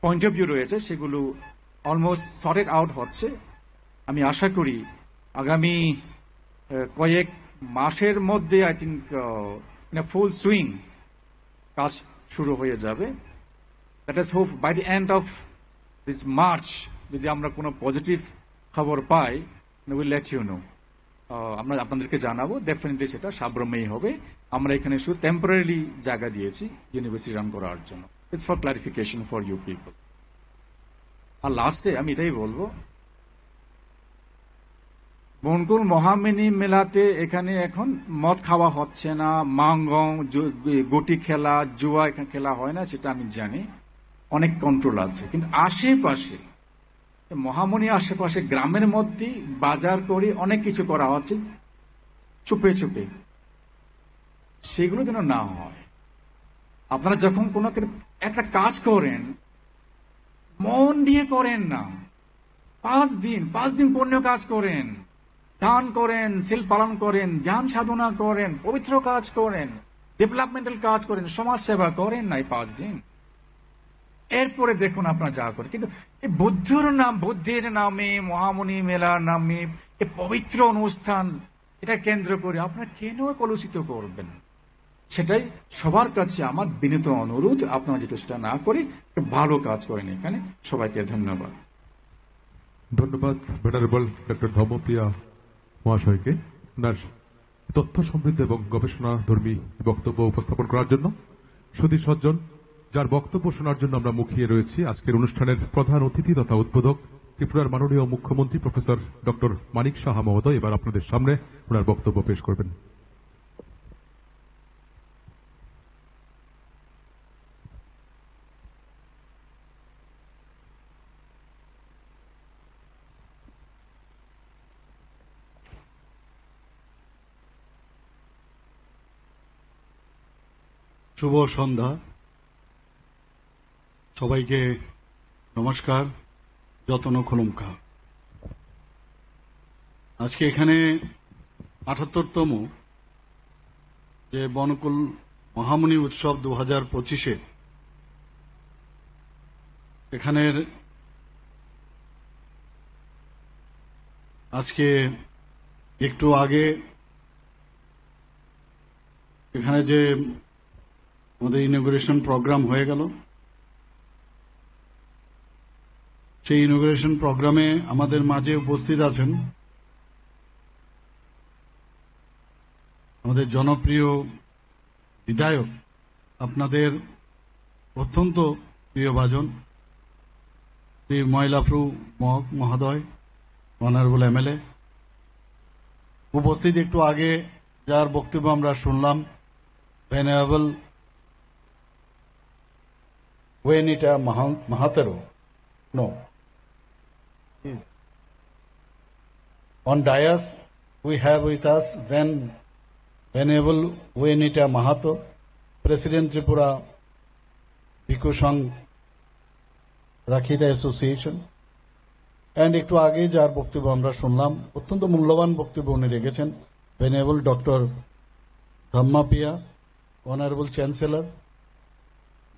point of view রয়েছে, সেগুলো অলমোস্ট সর্টেড আউট হচ্ছে। আমি আশা করি আগামী কয়েক মাসের মধ্যে আই থিঙ্ক ফুল সুইং কাজ শুরু হয়ে যাবে। Let us hope by the end of this March, যদি আমরা কোনো পজিটিভ খবর পাই, উইল লেট ইউ নো, আমরা আপনাদেরকে জানাবো। ডেফিনেটলি সেটা সাব্রমেই হবে। আমরা এখানে শুধু টেম্পোরারি জায়গা দিয়েছি ইউনিভার্সিটি রান করার জন্য। It's for clarification for you people. আর লাস্টে আমি এটাই বলবো, বনকুল মহামিনী মেলাতে এখানে এখন মদ খাওয়া হচ্ছে না, মাঙ্গং, গুটি খেলা, জুয়া এখানে খেলা হয় না, সেটা আমি জানি, অনেক কন্ট্রোল আছে। কিন্তু আশেপাশে মহামণি আশেপাশে গ্রামের মধ্যে বাজার করে অনেক কিছু করা হচ্ছে চুপে চুপে, সেগুলো যেন না হয়। আপনারা যখন কোনো একটা কাজ করেন মন দিয়ে করেন না, 5 দিন পুণ্য কাজ করেন, দান করেন, শিল পালন করেন, ধ্যান সাধনা করেন, পবিত্র কাজ করেন, ডেভেলপমেন্টাল কাজ করেন, সমাজ সেবা করেন না 5 দিন। এরপরে দেখুন আপনারা যা করেন। কিন্তু এই বুদ্ধির নামে, মহামণি মেলার নামে, এই পবিত্র অনুষ্ঠান, এটা কেন্দ্র করে আপনারা কেন কলুষিত করবেন? সেটাই সবার কাছে আমার বিনীত অনুরোধ, আপনারা যেটা সেটা না করে ভালো কাজ করেন। এখানে সবাইকে ধন্যবাদ। ধন্যবাদ ভেনারেবল ডক্টর ধর্মপ্রিয়া মহাশয়কে ওনার তথ্য সমৃদ্ধ এবং গবেষণা ধর্মী বক্তব্য উপস্থাপন করার জন্য। সুধী সজ্জন, যার বক্তব্য শোনার জন্য আমরা মুখিয়ে রয়েছি, আজকের অনুষ্ঠানের প্রধান অতিথি তথা উদ্বোধক ত্রিপুরার মাননীয় মুখ্যমন্ত্রী প্রফেসর ডক্টর মানিক সাহা মহোদয় এবার আপনাদের সামনে ওনার বক্তব্য পেশ করবেন। শুভ সন্ধ্যা সবাইকে, নমস্কার, যতন খুলুমকা। আজকে এখানে ৭৮তম যে বনকুল মহামণি উৎসব 2025-এ এখানের আজকে একটু আগে এখানে যে আমাদের ইনগুরেশন প্রোগ্রাম হয়ে গেল, সেই ইনগুরেশন প্রোগ্রামে আমাদের মাঝে উপস্থিত আছেন আমাদের জনপ্রিয় বিধায়ক, আপনাদের অত্যন্ত প্রিয়ভাজন শ্রী ময়লাপ্রু মগ মহোদয়, অনারেবল এমএলএ। উপস্থিত একটু আগে যার বক্তব্য আমরা শুনলাম, venerable Wainita Mahathera, no, on dais we have with us Venerable Wenita Mahato, President Tripura Bhikkhu Sangh Rakhita Association, and একটু আগে যার বক্তব্য আমরা শুনলাম, অত্যন্ত মূল্যবান বক্তব্য উনি রেখেছেন, Venerable Dr. Dhammapia, Honorable Chancellor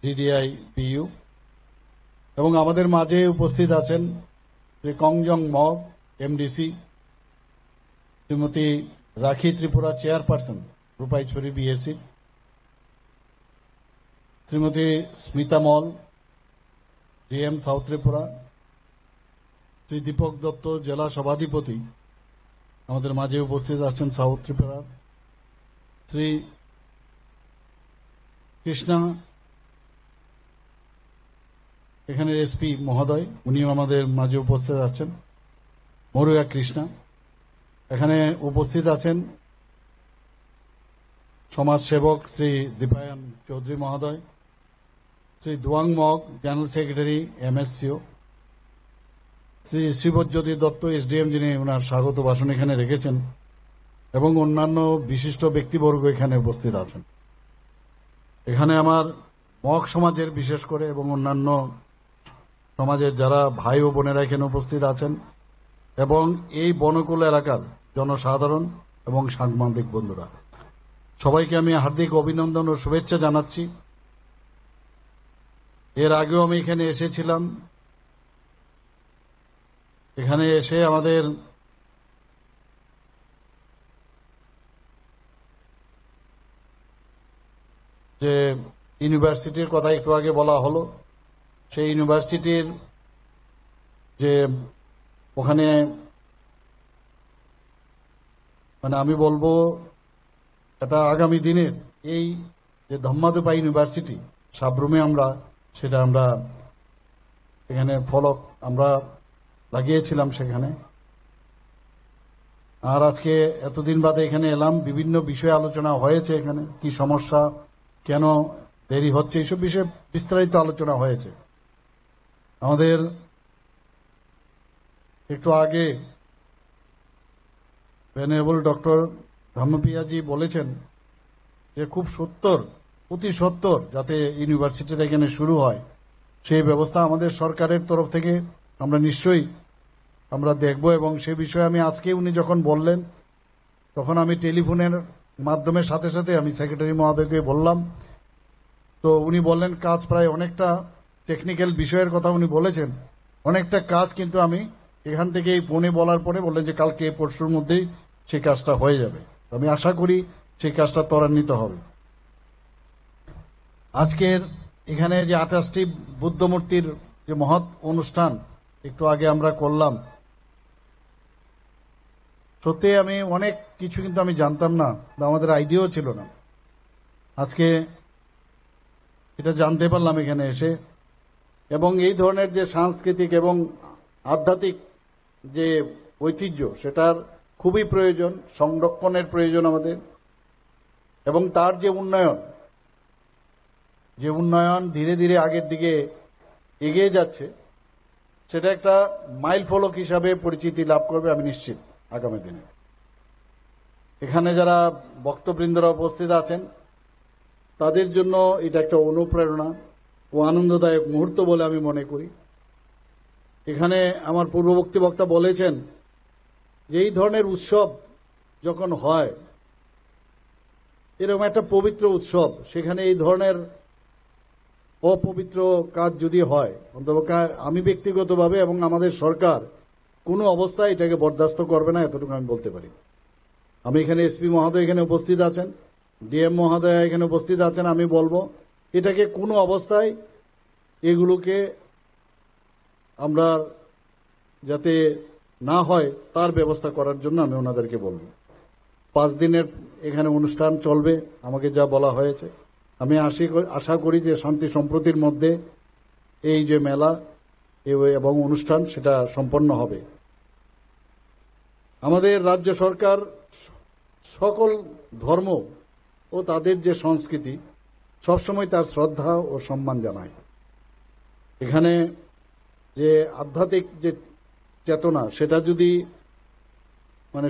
DDI BU, এবং আমাদের মাঝে উপস্থিত আছেন শ্রী কংজং মগ এমডিসি, শ্রীমতী রাখি ত্রিপুরা চেয়ারপারসন রূপাইছড়ি বিএসসি, শ্রীমতী স্মিতা মল ডিএম সাউথ ত্রিপুরা, শ্রী দীপক দত্ত জেলা সভাধিপতি আমাদের মাঝে উপস্থিত আছেন সাউথ ত্রিপুরা, শ্রী কৃষ্ণা এখানে এসপি মহোদয়, উনিও আমাদের মাঝে উপস্থিত আছেন, মরুয়া কৃষ্ণা। এখানে উপস্থিত আছেন সমাজসেবক শ্রী দীপায়ন চৌধুরী মহোদয়, Shri Duang Mog general secretary MSCO, Shri Shibjyoti Dutta SDM, যিনি ওনার স্বাগত ভাষণ এখানে রেখেছেন, এবং অন্যান্য বিশিষ্ট ব্যক্তিবর্গ এখানে উপস্থিত আছেন। এখানে আমার মগ সমাজের বিশেষ করে এবং অন্যান্য সমাজের যারা ভাই ও বোনেরা এখানে উপস্থিত আছেন, এবং এই বনকুল এলাকার জনসাধারণ এবং সাংবাদিক বন্ধুরা, সবাইকে আমি হার্দিক অভিনন্দন ও শুভেচ্ছা জানাচ্ছি। এর আগেও আমি এখানে এসেছিলাম, এখানে এসে আমাদের যে ইউনিভার্সিটির কথা একটু আগে বলা হলো, সেই ইউনিভার্সিটির যে ওখানে মানে আমি বলবো এটা আগামী দিনের এই যে ধম্মাদুপা ইউনিভার্সিটি সাবরুমে সেটা আমরা এখানে ফলক আমরা লাগিয়েছিলাম সেখানে। আর আজকে এতদিন বাদে এখানে এলাম, বিভিন্ন বিষয়ে আলোচনা হয়েছে, এখানে কি সমস্যা, কেন দেরি হচ্ছে, এইসব বিষয়ে বিস্তারিত আলোচনা হয়েছে। আমাদের একটু আগে ভেনারেবল ডক্টর ধাম্মাপিয়াজি বলেছেন যে খুব অতি সত্তর যাতে ইউনিভার্সিটিটা এখানে শুরু হয়, সেই ব্যবস্থা আমাদের সরকারের তরফ থেকে আমরা নিশ্চয়ই আমরা দেখব। এবং সে বিষয়ে আমি আজকে উনি যখন বললেন, তখন আমি টেলিফোনের মাধ্যমে সাথে সাথে আমি সেক্রেটারি মহোদয়কে বললাম, তো উনি বললেন কাজ প্রায় অনেকটা টেকনিক্যাল বিষয়ের কথা উনি বলেছেন, অনেকটা কাজ কিন্তু আমি এখান থেকে এই ফোনে বলার পরে বললেন যে কালকে পরশুর মধ্যেই সেই কাজটা হয়ে যাবে। আমি আশা করি সেই কাজটা ত্বরান্বিত হবে। আজকের এখানে যে 28টি বুদ্ধ মূর্তির যে মহৎ অনুষ্ঠান একটু আগে আমরা করলাম, সত্যি আমি অনেক কিছু কিন্তু আমি জানতাম না, আমাদের আইডিয়াও ছিল না। আজকে এটা জানতে পারলাম এখানে এসে, এবং এই ধরনের যে সাংস্কৃতিক এবং আধ্যাত্মিক যে ঐতিহ্য সেটার খুবই প্রয়োজন, সংরক্ষণের প্রয়োজন আমাদের, এবং তার যে উন্নয়ন ধীরে ধীরে আগের দিকে এগিয়ে যাচ্ছে, সেটা একটা মাইল ফলক হিসাবে পরিচিতি লাভ করবে আমি নিশ্চিত আগামী দিনে। এখানে যারা বক্তবৃন্দরা উপস্থিত আছেন তাদের জন্য এটা একটা অনুপ্রেরণা ও আনন্দদায়ক মুহূর্ত বলে আমি মনে করি। এখানে আমার পূর্ববর্তী বক্তা বলেছেন যে এই ধরনের উৎসব যখন হয়, এরকম একটা পবিত্র উৎসব, সেখানে এই ধরনের অপবিত্র কাজ যদি হয়, অন্তত আমি ব্যক্তিগতভাবে এবং আমাদের সরকার কোনো অবস্থায় এটাকে বরদাস্ত করবে না, এতটুকু আমি বলতে পারি। আমি এখানে এসপি মহোদয় এখানে উপস্থিত আছেন, ডিএম মহোদয় এখানে উপস্থিত আছেন, আমি বলবো এটাকে কোনো অবস্থায় এগুলোকে আমরা যাতে না হয় তার ব্যবস্থা করার জন্য আমি ওনাদেরকে বলবো। 5 দিনের এখানে অনুষ্ঠান চলবে আমাকে যা বলা হয়েছে। আমি আশা করি যে শান্তি সম্প্রীতির মধ্যে এই যে মেলা এবং অনুষ্ঠান সেটা সম্পন্ন হবে। আমাদের রাজ্য সরকার সকল ধর্ম ও তাদের যে সংস্কৃতি সবসময় তার শ্রদ্ধা ও সম্মান জানায়। এখানে যে আধ্যাত্মিক যে চেতনা সেটা যদি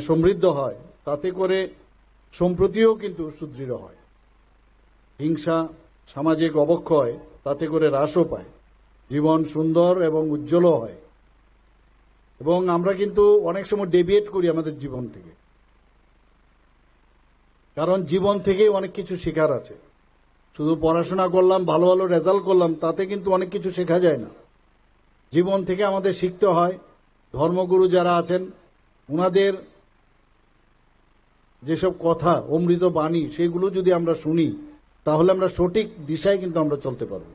সমৃদ্ধ হয়, তাতে করে সম্প্রীতিও কিন্তু সুদৃঢ় হয়। হিংসা, সামাজিক অবক্ষয় তাতে করে হ্রাসও পায়, জীবন সুন্দর এবং উজ্জ্বলও হয়। এবং আমরা কিন্তু অনেক সময় ডেভিয়েট করি আমাদের জীবন থেকে, কারণ জীবন থেকেই অনেক কিছু শেখার আছে। শুধু পড়াশোনা করলাম, ভালো ভালো রেজাল্ট করলাম, তাতে কিন্তু অনেক কিছু শেখা যায় না। জীবন থেকে আমাদের শিখতে হয়। ধর্মগুরু যারা আছেন ওনাদের যেসব কথা, অমৃত বাণী, সেগুলো যদি আমরা শুনি তাহলে আমরা সঠিক দিশায় কিন্তু আমরা চলতে পারব।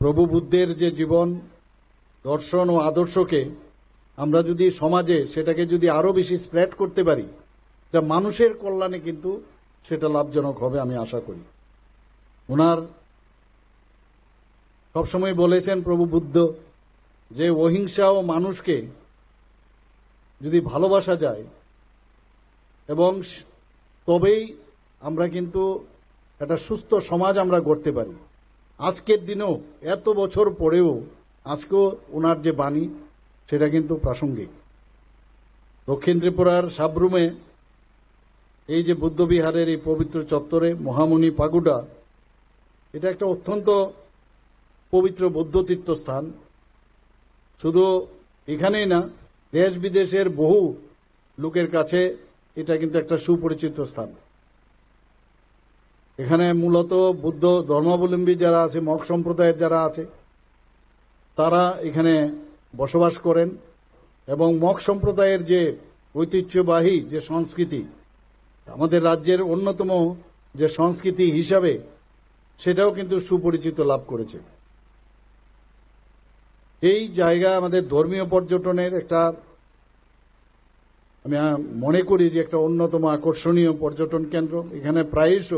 প্রভু বুদ্ধের যে জীবন দর্শন ও আদর্শকে আমরা যদি সমাজে সেটাকে যদি আরো বেশি স্প্রেড করতে পারি, যা মানুষের কল্যাণে কিন্তু সেটা লাভজনক হবে আমি আশা করি। ওনার সবসময় বলেছেন প্রভু বুদ্ধ যে অহিংসা ও মানুষকে যদি ভালোবাসা যায় এবং তবেই আমরা কিন্তু একটা সুস্থ সমাজ আমরা গড়তে পারি। আজকের দিনেও এত বছর পরেও আজকেও ওনার যে বাণী সেটা কিন্তু প্রাসঙ্গিক। দক্ষিণ ত্রিপুরার সাবরুমে এই যে বুদ্ধবিহারের এই পবিত্র চত্বরে মহামুনি পাগুডা, এটা একটা অত্যন্ত পবিত্র বৌদ্ধ তীর্থস্থান। শুধু এখানেই না, দেশ বিদেশের বহু লোকের কাছে এটা কিন্তু একটা সুপরিচিত স্থান। এখানে মূলত বুদ্ধ ধর্মাবলম্বী যারা আছে, মগ সম্প্রদায়ের যারা আছে, তারা এখানে বসবাস করেন এবং মগ সম্প্রদায়ের যে ঐতিহ্যবাহী যে সংস্কৃতি, আমাদের রাজ্যের অন্যতম যে সংস্কৃতি হিসাবে সেটাও কিন্তু সুপরিচিত লাভ করেছে। এই জায়গা আমাদের ধর্মীয় পর্যটনের একটা, আমি মনে করি যে একটা অন্যতম আকর্ষণীয় পর্যটন কেন্দ্র। এখানে প্রায়শ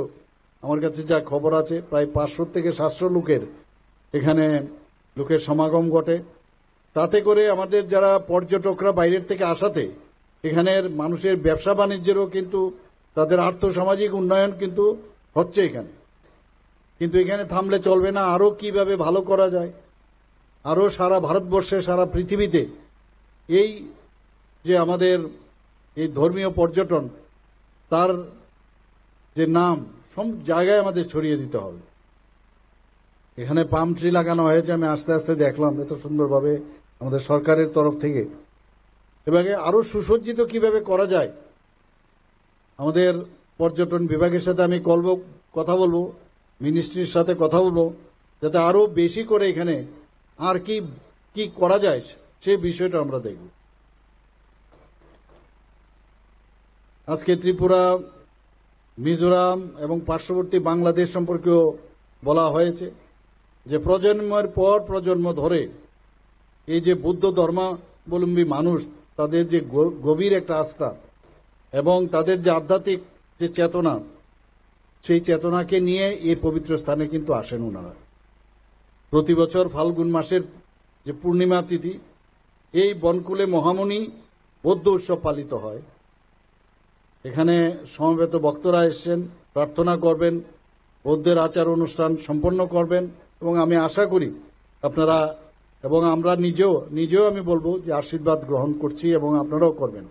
আমার কাছে যা খবর আছে প্রায় 500 থেকে 700 লোকের সমাগম ঘটে। তাতে করে আমাদের যারা পর্যটকরা বাইরের থেকে আসাতে এখানের মানুষের ব্যবসা বাণিজ্যেরও কিন্তু তাদের আর্থসামাজিক উন্নয়ন কিন্তু হচ্ছে এখানে। কিন্তু এখানে থামলে চলবে না, আরো কিভাবে ভালো করা যায়, আরো সারা ভারতবর্ষে সারা পৃথিবীতে এই যে আমাদের এই ধর্মীয় পর্যটন তার যে নাম সব জায়গায় আমাদের ছড়িয়ে দিতে হবে। এখানে পাম ট্রি লাগানো হয়েছে, আমি আস্তে আস্তে দেখলাম এত সুন্দরভাবে আমাদের সরকারের তরফ থেকে। এবারে আরো সুসজ্জিত কিভাবে করা যায়, আমাদের পর্যটন বিভাগের সাথে আমি কথা বলবো, মিনিস্ট্রির সাথে কথা বলবো, যাতে আরো বেশি করে এখানে আর কি করা যায় সেই বিষয়টা আমরা দেখব। আজকে ত্রিপুরা, মিজোরাম এবং পার্শ্ববর্তী বাংলাদেশ সম্পর্কেও বলা হয়েছে যে প্রজন্মের পর প্রজন্ম ধরে এই যে বুদ্ধ ধর্মাবলম্বী মানুষ, তাদের যে গভীর একটা আস্থা এবং তাদের যে আধ্যাত্মিক যে চেতনা, সেই চেতনাকে নিয়ে এই পবিত্র স্থানে কিন্তু আসেন ওনারা। প্রতি বছর ফাল্গুন মাসের যে পূর্ণিমা তিথি এই বনকুলে মহামুনি বৌদ্ধ উৎসব পালিত হয়। এখানে সমবেত ভক্তরা এসেছেন, প্রার্থনা করবেন, বৌদ্ধের আচার অনুষ্ঠান সম্পন্ন করবেন এবং আমি আশা করি আপনারা এবং আমরা নিজেও আমি বলবো যে আশীর্বাদ গ্রহণ করছি এবং আপনারাও করবেন।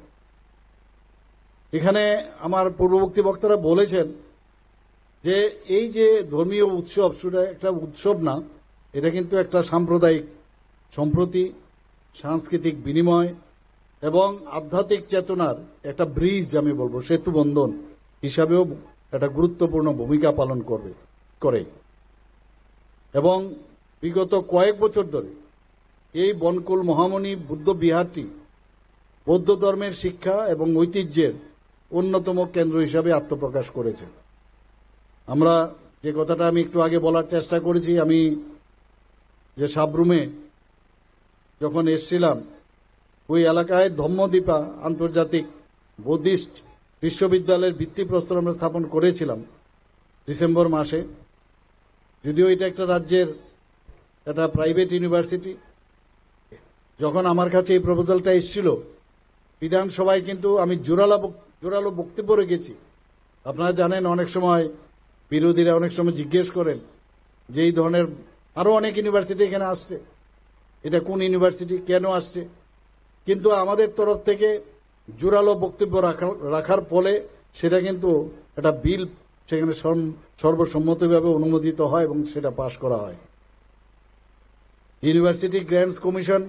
এখানে আমার পূর্ববর্তী বক্তারা বলেছেন যে এই যে ধর্মীয় উৎসব সেটা একটা উৎসব না, এটা কিন্তু একটা সাম্প্রদায়িক সম্প্রতি, সাংস্কৃতিক বিনিময় এবং আধ্যাত্মিক চেতনার একটা ব্রিজ, আমি বলবো সেতু বন্ধন হিসাবেও একটা গুরুত্বপূর্ণ ভূমিকা পালন করে। এবং বিগত কয়েক বছর ধরে এই বনকুল মহামুনি বুদ্ধ বিহারটি বৌদ্ধ ধর্মের শিক্ষা এবং ঐতিহ্যের অন্যতম কেন্দ্র হিসাবে আত্মপ্রকাশ করেছে। আমরা যে কথাটা আমি একটু আগে বলার চেষ্টা করেছি, আমি যে সাবরুমে যখন এসেছিলাম ওই এলাকায় ধম্মদীপা আন্তর্জাতিক বৌদ্ধিস্ট বিশ্ববিদ্যালয়ের ভিত্তিপ্রস্তর আমরা স্থাপন করেছিলাম ডিসেম্বর মাসে। যদিও এটা একটা রাজ্যের একটা প্রাইভেট ইউনিভার্সিটি, যখন আমার কাছে এই প্রপোজালটা এসেছিল বিধানসভায় কিন্তু আমি জোরালো বক্তব্য রেখেছি। আপনারা জানেন অনেক সময় বিরোধীরা অনেক সময় জিজ্ঞেস করেন যে এই ধরনের আরো অনেক ইউনিভার্সিটি এখানে আসছে, এটা কোন ইউনিভার্সিটি, কেন আসছে, কিন্তু আমাদের তরফ থেকে জোরালো বক্তব্য রাখার ফলে সেটা কিন্তু একটা বিল সেখানে সর্বসম্মতভাবে অনুমোদিত হয় এবং সেটা পাশ করা হয়। ইউনিভার্সিটি গ্র্যান্টস কমিশন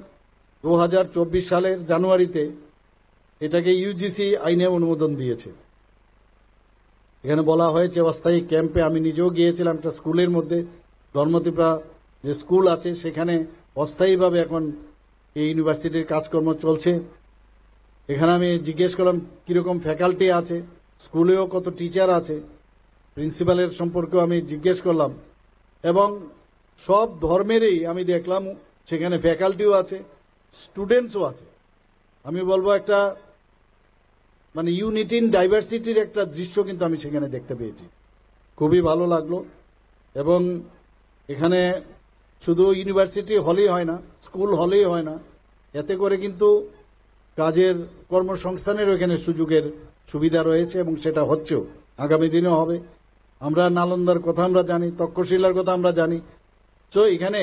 2024 সালের জানুয়ারিতে এটাকে ইউজিসি আইনে অনুমোদন দিয়েছে। এখানে বলা হয়েছে অস্থায়ী ক্যাম্পে, আমি নিজেও গিয়েছিলাম একটা স্কুলের মধ্যে, ধর্মদীপা যে স্কুল আছে সেখানে অস্থায়ীভাবে এখন এই ইউনিভার্সিটির কাজকর্ম চলছে। এখানে আমি জিজ্ঞেস করলাম কিরকম ফ্যাকাল্টি আছে, স্কুলেও কত টিচার আছে, প্রিন্সিপালের সম্পর্কেও আমি জিজ্ঞেস করলাম, এবং সব ধর্মেরই আমি দেখলাম সেখানে ফ্যাকাল্টিও আছে, স্টুডেন্টসও আছে। আমি বলবো একটা মানে ইউনিটি ইন ডাইভার্সিটির একটা দৃশ্য কিন্তু আমি সেখানে দেখতে পেয়েছি, খুবই ভালো লাগলো। এবং এখানে শুধু ইউনিভার্সিটি হলেই হয় না, স্কুল হলেই হয় না, এতে করে কিন্তু কাজের কর্মসংস্থানের এখানে সুযোগের সুবিধা রয়েছে এবং সেটা হচ্ছেও, আগামী দিনেও হবে। আমরা নালন্দার কথা আমরা জানি, তক্ষশিলার কথা আমরা জানি। তো এখানে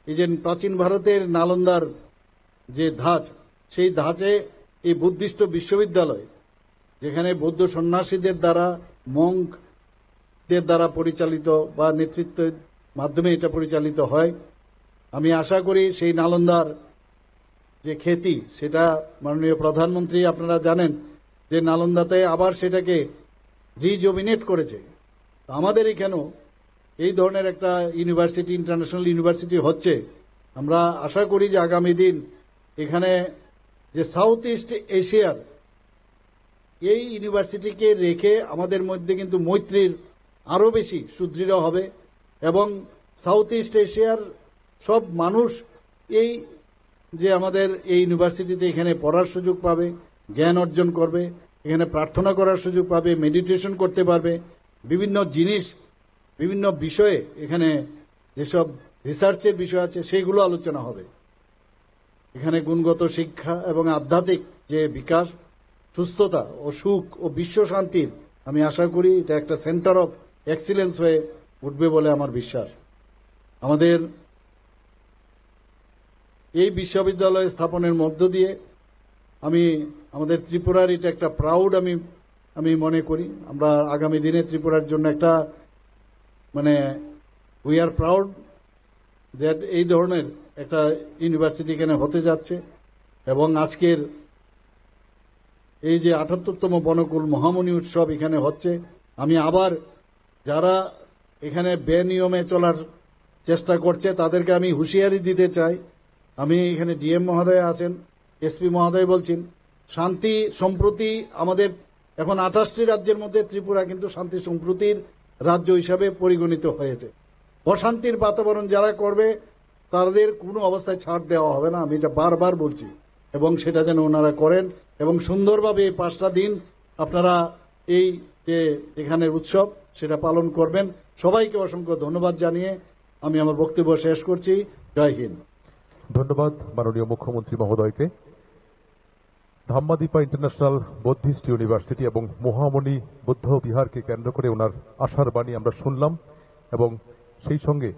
এই যে প্রাচীন ভারতের নালন্দার যে ধাঁচ, সেই ধাঁচে এই বুদ্ধিস্ট বিশ্ববিদ্যালয়, যেখানে বৌদ্ধ সন্ন্যাসীদের দ্বারা, মঙ্কদের দ্বারা পরিচালিত বা নেতৃত্বের মাধ্যমে এটা পরিচালিত হয়। আমি আশা করি সেই নালন্দার যে খ্যাতি, সেটা মাননীয় প্রধানমন্ত্রী আপনারা জানেন যে নালন্দাতে আবার সেটাকে রিজুভিনেট করেছে। আমাদের এখানেও এই ধরনের একটা ইউনিভার্সিটি, ইন্টারন্যাশনাল ইউনিভার্সিটি হচ্ছে। আমরা আশা করি যে আগামী দিন এখানে যে সাউথ ইস্ট এশিয়ার এই ইউনিভার্সিটিকে রেখে আমাদের মধ্যে কিন্তু মৈত্রীর আরো বেশি সুদৃঢ় হবে এবং সাউথ ইস্ট এশিয়ার সব মানুষ এই যে আমাদের এই ইউনিভার্সিটিতে এখানে পড়ার সুযোগ পাবে, জ্ঞান অর্জন করবে, এখানে প্রার্থনা করার সুযোগ পাবে, মেডিটেশন করতে পারবে, বিভিন্ন জিনিস, বিভিন্ন বিষয়ে এখানে যেসব রিসার্চের বিষয় আছে সেইগুলো আলোচনা হবে। এখানে গুণগত শিক্ষা এবং আধ্যাত্মিক যে বিকাশ, সুস্থতা ও সুখ ও বিশ্ব শান্তির আমি আশা করি এটা একটা সেন্টার অফ এক্সিলেন্স হয়ে উঠবে বলে আমার বিশ্বাস। আমাদের এই বিশ্ববিদ্যালয় স্থাপনের মধ্য দিয়ে আমাদের ত্রিপুরার এটা একটা প্রাউড আমি মনে করি। আমরা আগামী দিনে ত্রিপুরার জন্য একটা মানে উই আর প্রাউড দ্যাট এই ধরনের একটা ইউনিভার্সিটি এখানে হতে যাচ্ছে। এবং আজকের এই যে ৭৮তম বনকুল মহামণি উৎসব এখানে হচ্ছে, আমি আবার যারা এখানে বেনিয়মে চলার চেষ্টা করছে তাদেরকে আমি হুঁশিয়ারি দিতে চাই। আমি এখানে ডিএম মহোদয় আছেন, এসপি মহোদয় বলছেন, শান্তি সম্প্রতি আমাদের এখন ২৮টি রাজ্যের মধ্যে ত্রিপুরা কিন্তু শান্তি সম্প্রতির রাজ্য হিসাবে পরিগণিত হয়েছে। অশান্তির বাতাবরণ যারা করবে তাদের কোনো অবস্থায় ছাড় দেওয়া হবে না, আমি এটা বারবার বলছি, এবং সেটা যেন ওনারা করেন এবং সুন্দরভাবে এই 5টা দিন আপনারা এই যে এখানের উৎসব সেটা পালন করবেন। সবাইকে অসংখ্য ধন্যবাদ জানিয়ে আমি আমার বক্তব্য শেষ করছি। জয় হিন্দ। ধন্যবাদ মাননীয় মুখ্যমন্ত্রী মহোদয়কে। ধাম্মাদীপা ইন্টারন্যাশনাল বৌদ্ধিস্ট ইউনিভার্সিটি এবং মহামণি বুদ্ধ বিহারকে কেন্দ্র করে ওনার আশার বাণী আমরা শুনলাম এবং সেই সঙ্গে